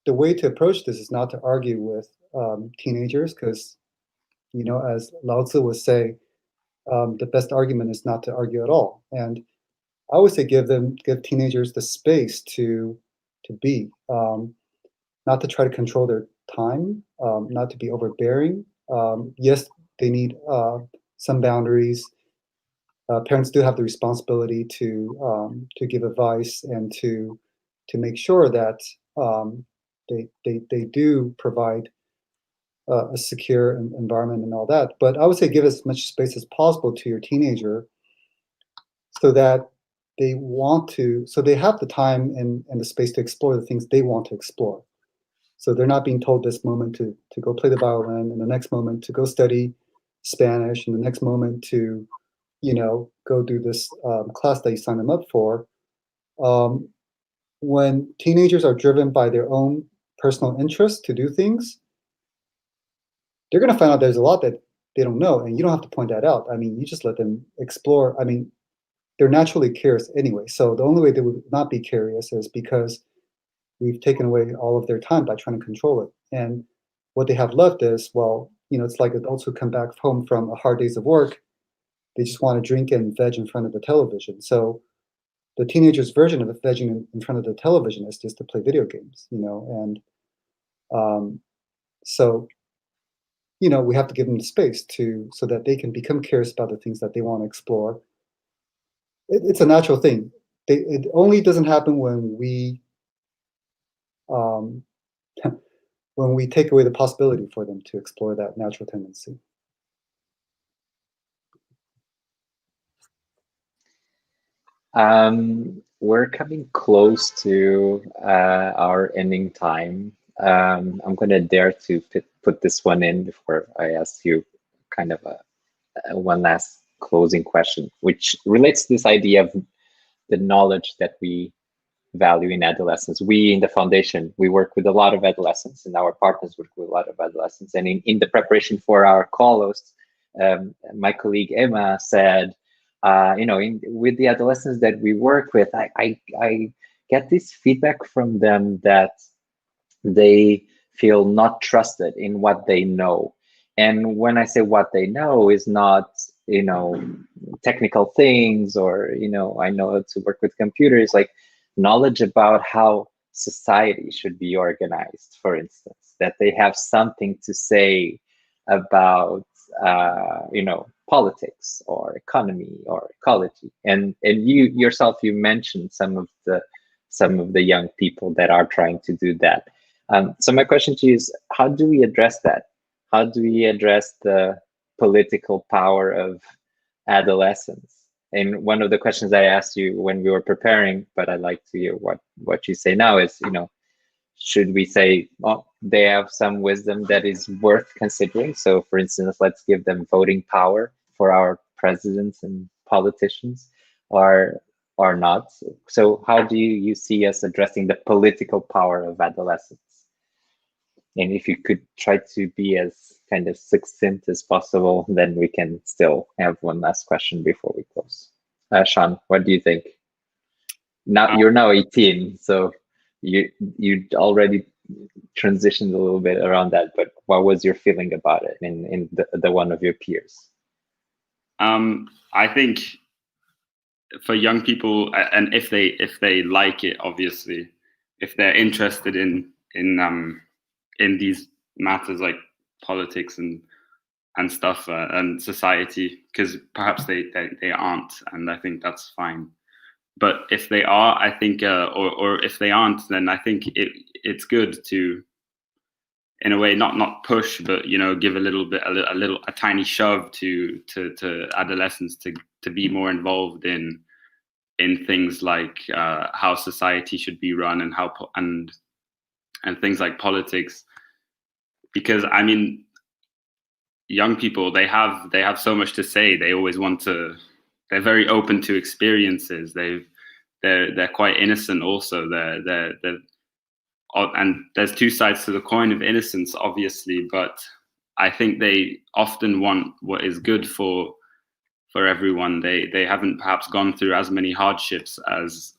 the way to approach this is not to argue with teenagers, because, you know, as Lao Tzu would say, the best argument is not to argue at all. And I would say give teenagers the space to be, not to try to control their time, not to be overbearing. Yes, they need some boundaries. Parents do have the responsibility to give advice and to make sure that they do provide a secure environment and all that. But I would say give as much space as possible to your teenager so that they have the time and the space to explore the things they want to explore. So they're not being told this moment to go play the violin, and the next moment to go study Spanish, and the next moment to, you know, go do this class that you signed them up for. When teenagers are driven by their own personal interests to do things, they're going to find out there's a lot that they don't know, and you don't have to point that out. I mean, you just let them explore. I mean, they're naturally curious anyway. So the only way they would not be curious is because we've taken away all of their time by trying to control it. And what they have left is, well, you know, it's like adults who come back home from a hard days of work. they just want to drink and veg in front of the television. So the teenager's version of vegging in front of the television is just to play video games, and so we have to give them the space so that they can become curious about the things that they want to explore. It's a natural thing. It only doesn't happen when we when we take away the possibility for them to explore that natural tendency. We're coming close to our ending time. I'm going to dare to put this one in before I ask you kind of one last closing question, which relates to this idea of the knowledge that we value in adolescents. We in the foundation, we work with a lot of adolescents, and our partners work with a lot of adolescents. And in the preparation for our call-host, my colleague Emma said, with the adolescents that we work with, I get this feedback from them that they feel not trusted in what they know. And when I say what they know is not, technical things, or, I know how to work with computers, like knowledge about how society should be organized, for instance, that they have something to say about, politics or economy or ecology. And you yourself, you mentioned some of the young people that are trying to do that. So my question to you is, how do we address that? How do we address the political power of adolescence? And one of the questions I asked you when we were preparing, but I'd like to hear what you say now is, should we say, oh, they have some wisdom that is worth considering? So for instance, let's give them voting power for our presidents and politicians, or not. So how do you see us addressing the political power of adolescence? And if you could try to be as kind of succinct as possible, then we can still have one last question before we close. Sean, what do you think? Now you're now 18, so you already transitioned a little bit around that, but what was your feeling about it in the one of your peers? I think for young people, and if they like it, obviously, if they're interested in these matters like politics and stuff and society, because perhaps they aren't, and I think that's fine. But if they are, I think, or if they aren't, then I think it's good to, in a way, not push, but give a little bit, a tiny shove to adolescents to be more involved in things like how society should be run, and how and things like politics, because I mean, young people, they have so much to say. They always want to. They're very open to experiences. They're quite innocent also. They're and there's two sides to the coin of innocence, obviously, but I think they often want what is good for everyone. They haven't perhaps gone through as many hardships as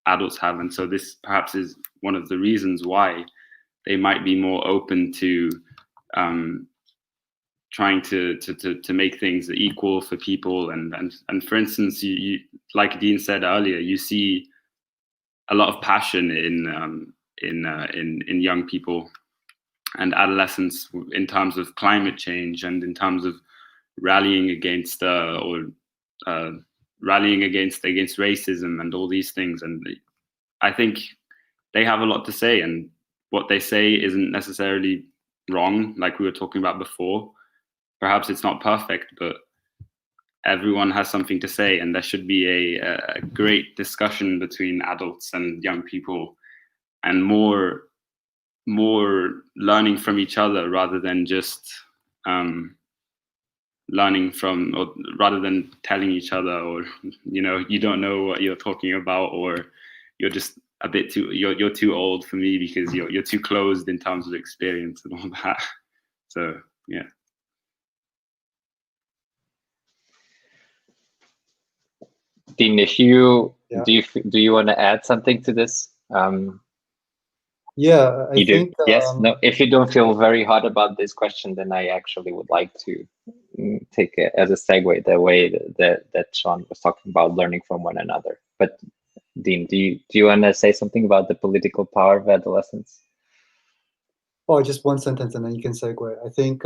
adults have, and so this perhaps is one of the reasons why they might be more open to trying to make things equal for people. And for instance, you like Dean said earlier, you see a lot of passion in young people and adolescents in terms of climate change, and in terms of rallying against racism and all these things. And I think they have a lot to say, and what they say isn't necessarily wrong, like we were talking about before. Perhaps it's not perfect, but everyone has something to say, and there should be a great discussion between adults and young people, and more learning from each other, rather than just learning from, or rather than telling each other, or you don't know what you're talking about, or you're just a bit too, you're too old for me because you're too closed in terms of experience and all that. So yeah. Dean, if you do you want to add something to this? Yeah, I you think do. Yes. No. If you don't feel very hot about this question, then I actually would like to take it as a segue the way that Sean was talking about learning from one another. But Dean, do you want to say something about the political power of adolescence? Oh, just one sentence and then you can segue. I think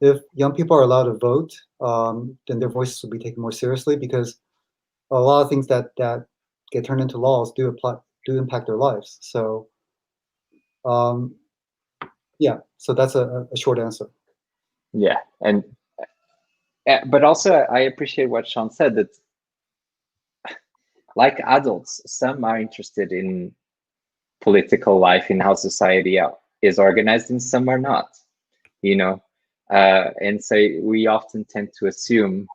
if young people are allowed to vote, then their voices will be taken more seriously, because a lot of things that get turned into laws do impact their lives. So yeah, so that's a short answer. Yeah, and but also I appreciate what Sean said, that like adults, some are interested in political life, in how society is organized, and some are not, you know. And so we often tend to assume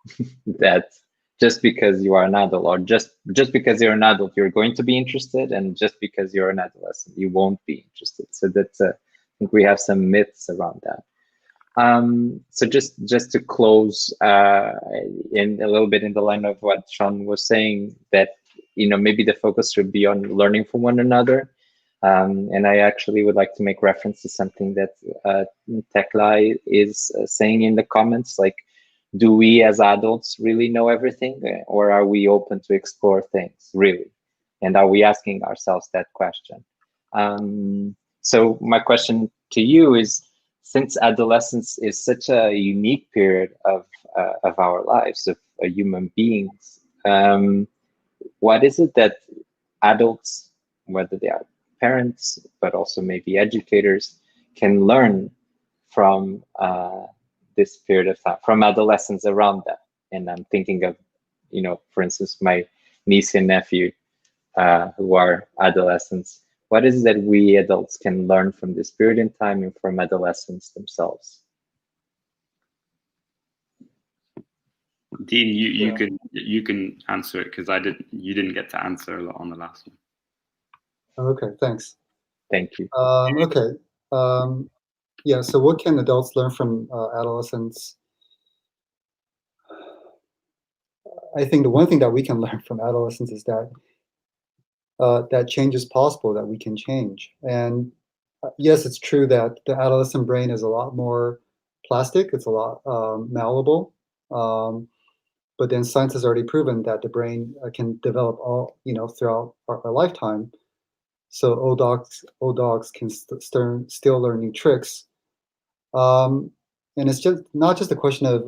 that just because you are an adult, or just because you're an adult, you're going to be interested, and just because you're an adolescent, you won't be interested. So that's I think we have some myths around that. So just to close, in a little bit in the line of what Sean was saying, that maybe the focus should be on learning from one another. And I actually would like to make reference to something that Tekla is saying in the comments, like, do we as adults really know everything, or are we open to explore things, really? And are we asking ourselves that question? So my question to you is, since adolescence is such a unique period of our lives, of human beings, what is it that adults, whether they are parents, but also maybe educators, can learn from this period of time, from adolescents around them? And I'm thinking of, for instance, my niece and nephew, who are adolescents. What is it that we adults can learn from this period in time and from adolescents themselves? Dean, you can answer it, because you didn't get to answer a lot on the last one. Okay, thanks. Thank you. Okay. Yeah, so what can adults learn from adolescents? I think the one thing that we can learn from adolescents is that that change is possible, that we can change. And yes, it's true that the adolescent brain is a lot more plastic, it's a lot malleable. But then science has already proven that the brain can develop all, throughout our lifetime. So old dogs can still learn new tricks. And it's just not just a question of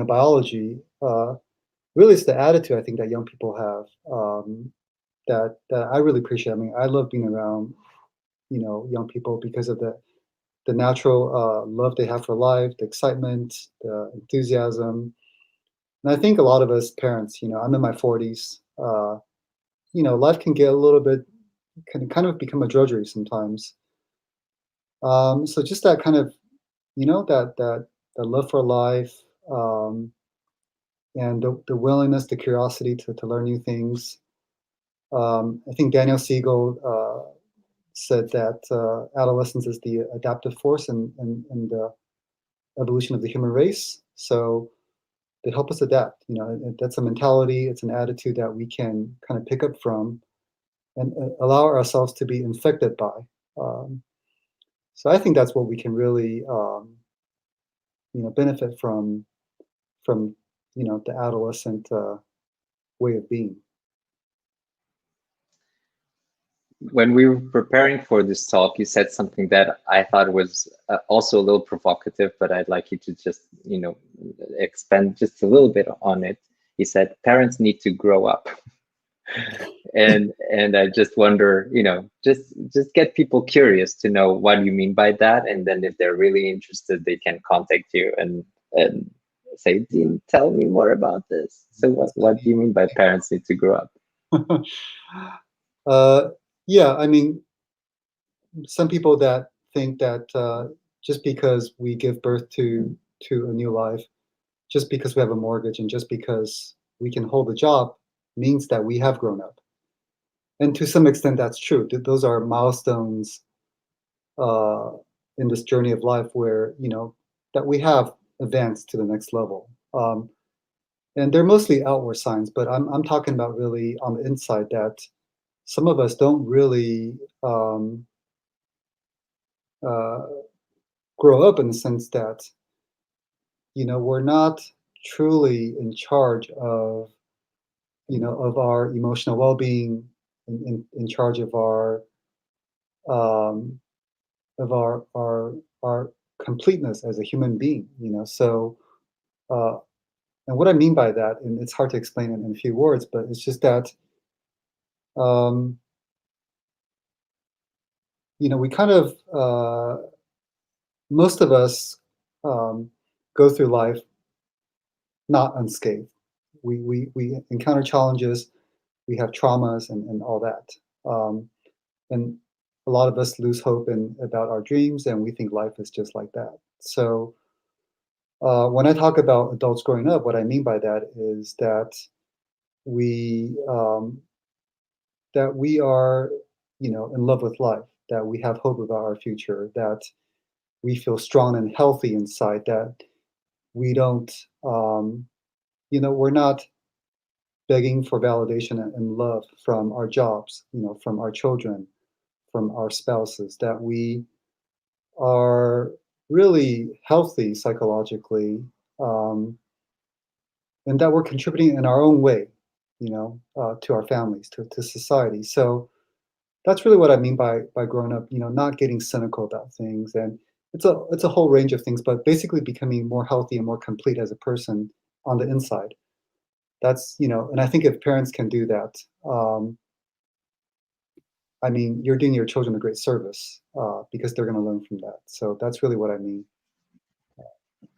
biology. Really, it's the attitude I think that young people have that I really appreciate. I mean, I love being around young people because of the natural love they have for life, the excitement, the enthusiasm. And I think a lot of us parents, I'm in my 40s. Life can get a little bit, can kind of become a drudgery sometimes. So just that kind of, that love for life, and the willingness, the curiosity to learn new things. I think Daniel Siegel said that adolescence is the adaptive force in the evolution of the human race. So they help us adapt. That's a mentality, it's an attitude that we can kind of pick up from and allow ourselves to be infected by. So I think that's what we can really, benefit from the adolescent way of being. When we were preparing for this talk, you said something that I thought was also a little provocative, but I'd like you to just, expand just a little bit on it. You said parents need to grow up. and I just wonder, just get people curious to know what you mean by that. And then if they're really interested, they can contact you and say, Dean, tell me more about this. So what do you mean by parents need to grow up? Yeah, I mean, some people that think that just because we give birth to a new life, just because we have a mortgage, and just because we can hold a job means that we have grown up. And to some extent, that's true. Those are milestones in this journey of life where, that we have advanced to the next level. And they're mostly outward signs, but I'm talking about really on the inside, that some of us don't really grow up in the sense that, we're not truly in charge of, of our emotional well-being, in charge um, of our completeness as a human being. So, uh, and what I mean by that, and it's hard to explain in a few words, but it's just that, um, we kind of, most of us go through life not unscathed. We encounter challenges, we have traumas and all that. And a lot of us lose hope about our dreams, and we think life is just like that. So when I talk about adults growing up, what I mean by that is that we um, we are, in love with life, that we have hope about our future, that we feel strong and healthy inside, that we don't, we're not begging for validation and love from our jobs, from our children, from our spouses, that we are really healthy psychologically, um, and that we're contributing in our own way, to our families, to society. So that's really what I mean by growing up, not getting cynical about things. And it's a whole range of things, but basically becoming more healthy and more complete as a person on the inside. That's, and I think if parents can do that, I mean, you're doing your children a great service, because they're going to learn from that. So that's really what I mean.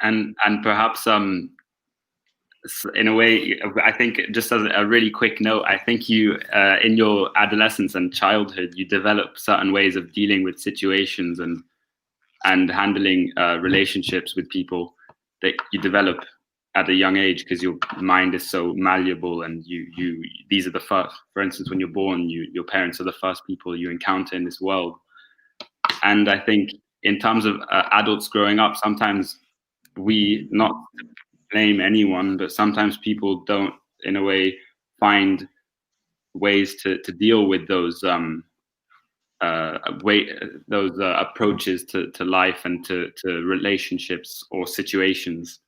And perhaps in a way, I think, just as a really quick note, I think you in your adolescence and childhood, you develop certain ways of dealing with situations and handling relationships with people that you develop at a young age, because your mind is so malleable, and you these are the first, for instance, when you're born, your parents are the first people you encounter in this world. And I think in terms of adults growing up, sometimes we, not to blame anyone, but sometimes people don't, in a way, find ways to deal with those approaches to life and to relationships or situations.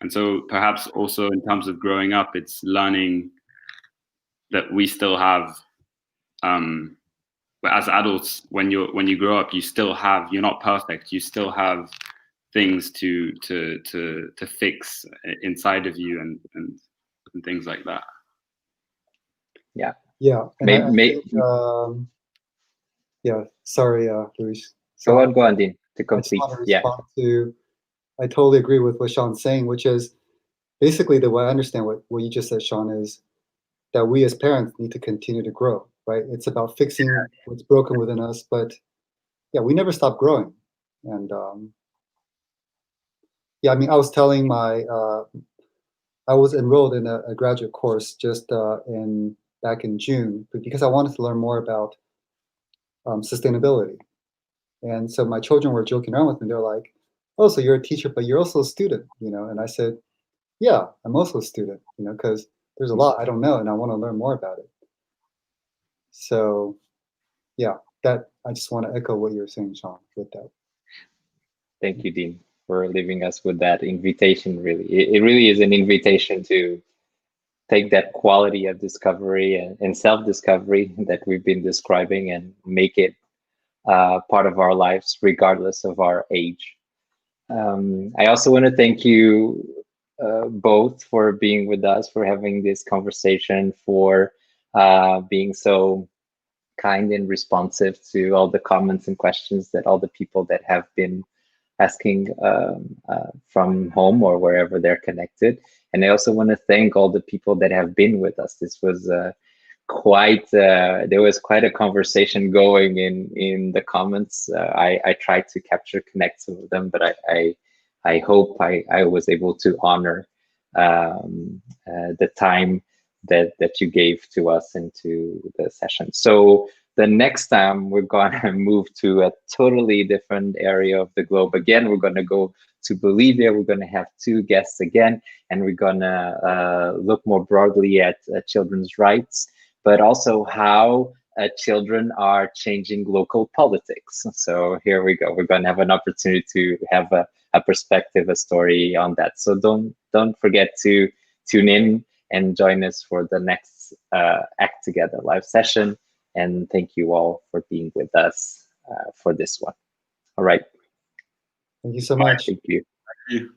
And so perhaps also in terms of growing up, it's learning that we still have, but as adults, when you grow up, you're not perfect. You still have things to fix inside of you, and things like that. Yeah. Yeah. And I think, yeah, sorry, Luis. Go on, Dean, to I just complete. want to respond to, I totally agree with what Sean's saying, which is basically the way I understand what you just said, Sean, is that we as parents need to continue to grow, right? It's about fixing what's broken within us, but yeah, we never stop growing. And yeah, I mean, I was telling I was enrolled in a graduate course just back in June, because I wanted to learn more about sustainability. And so my children were joking around with me. They're like, "Oh, so you're a teacher, but you're also a student, you know?" And I said, "Yeah, I'm also a student, because there's a lot I don't know, and I want to learn more about it." So, yeah, that I just want to echo what you're saying, Sean, with that. Thank you, Dean, for leaving us with that invitation. Really, it really is an invitation to take that quality of discovery and self-discovery that we've been describing and make it part of our lives, regardless of our age. I also want to thank you both for being with us, for having this conversation, for being so kind and responsive to all the comments and questions that all the people that have been asking from home or wherever they're connected. And I also want to thank all the people that have been with us. This was there was quite a conversation going in the comments. I tried to connect some of them, but I hope I was able to honor the time that you gave to us and to the session. So the next time we're gonna move to a totally different area of the globe. Again, we're gonna go to Bolivia. We're gonna have two guests again, and we're gonna look more broadly at children's rights, but also how children are changing local politics. So here we go. We're going to have an opportunity to have a a perspective, a story on that. So don't forget to tune in and join us for the next Act Together live session. And thank you all for being with us for this one. All right. Thank you so much. Thank you. Thank you.